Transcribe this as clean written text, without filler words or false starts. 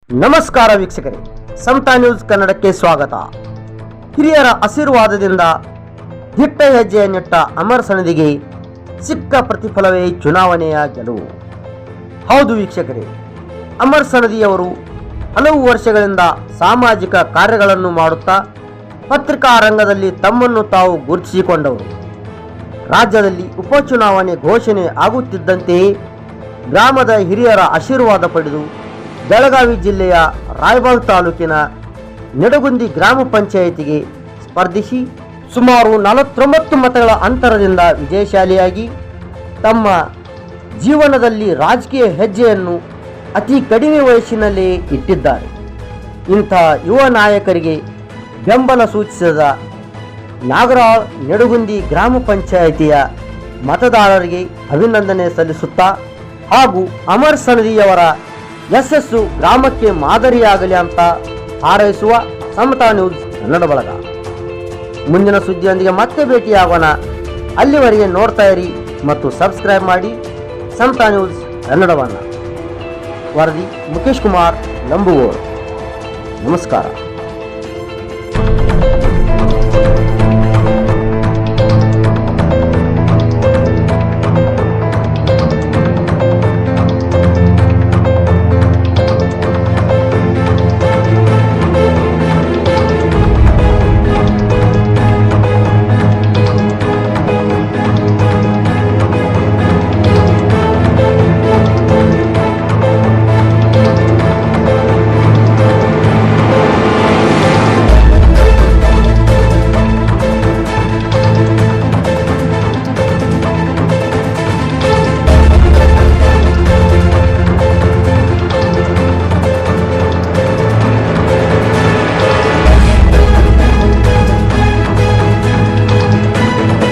ನಮಸ್ಕಾರ ವೀಕ್ಷಕರೇ, ಸಮತಾ ನ್ಯೂಸ್ ಕನ್ನಡಕ್ಕೆ ಸ್ವಾಗತ. ಹಿರಿಯರ ಆಶೀರ್ವಾದದಿಂದ ದಿಟ್ಟ ಹೆಜ್ಜೆಯ ನೆಟ್ಟ ಅಮರ್ ಸನದಿಗೆ ಸಿಕ್ಕ ಪ್ರತಿಫಲವೇ ಚುನಾವಣೆಯ ಗೆಲುವು. ಹೌದು ವೀಕ್ಷಕರೇ, ಅಮರ್ ಸನದಿಯವರು ಹಲವು ವರ್ಷಗಳಿಂದ ಸಾಮಾಜಿಕ ಕಾರ್ಯಗಳನ್ನು ಮಾಡುತ್ತಾ ಪತ್ರಿಕಾ ರಂಗದಲ್ಲಿ ತಮ್ಮನ್ನು ತಾವು ಗುರುತಿಸಿಕೊಂಡವರು. ರಾಜ್ಯದಲ್ಲಿ ಉಪಚುನಾವಣೆ ಘೋಷಣೆ ಆಗುತ್ತಿದ್ದಂತೆಯೇ ಗ್ರಾಮದ ಹಿರಿಯರ ಆಶೀರ್ವಾದ ಪಡೆದು ಬೆಳಗಾವಿ ಜಿಲ್ಲೆಯ ರಾಯಬಾಗ್ ತಾಲೂಕಿನ ನೆಡಗುಂದಿ ಗ್ರಾಮ ಪಂಚಾಯಿತಿಗೆ ಸ್ಪರ್ಧಿಸಿ ಸುಮಾರು 49 ಮತಗಳ ಅಂತರದಿಂದ ವಿಜಯಶಾಲಿಯಾಗಿ ತಮ್ಮ ಜೀವನದಲ್ಲಿ ರಾಜಕೀಯ ಹೆಜ್ಜೆಯನ್ನು ಅತಿ ಕಡಿಮೆ ವಯಸ್ಸಿನಲ್ಲೇ ಇಟ್ಟಿದ್ದಾರೆ. ಇಂಥ ಯುವ ನಾಯಕರಿಗೆ ಬೆಂಬಲ ಸೂಚಿಸಿದ ನಾಗರಾಳ್ ನೆಡಗುಂದಿ ಗ್ರಾಮ ಪಂಚಾಯಿತಿಯ ಮತದಾರರಿಗೆ ಅಭಿನಂದನೆ ಸಲ್ಲಿಸುತ್ತಾ ಹಾಗೂ ಅಮರ್ ಸನದಿಯವರ ಯಶಸ್ಸು ಗ್ರಾಮಕ್ಕೆ ಮಾದರಿಯಾಗಲಿ ಅಂತ ಹಾರೈಸುವ ಸಮತಾ ನ್ಯೂಸ್ ಕನ್ನಡ ಬಳಗ. ಮುಂದಿನ ಸುದ್ದಿಯೊಂದಿಗೆ ಮತ್ತೆ ಭೇಟಿಯಾಗೋಣ. ಅಲ್ಲಿವರೆಗೆ ನೋಡ್ತಾ ಇರಿ ಮತ್ತು ಸಬ್ಸ್ಕ್ರೈಬ್ ಮಾಡಿ ಸಮತಾ ನ್ಯೂಸ್ ಕನ್ನಡವನ್ನು. ವರದಿ ಮುಖೇಶ್ ಕುಮಾರ್ ಲಂಬುಗೋರ್. ನಮಸ್ಕಾರ.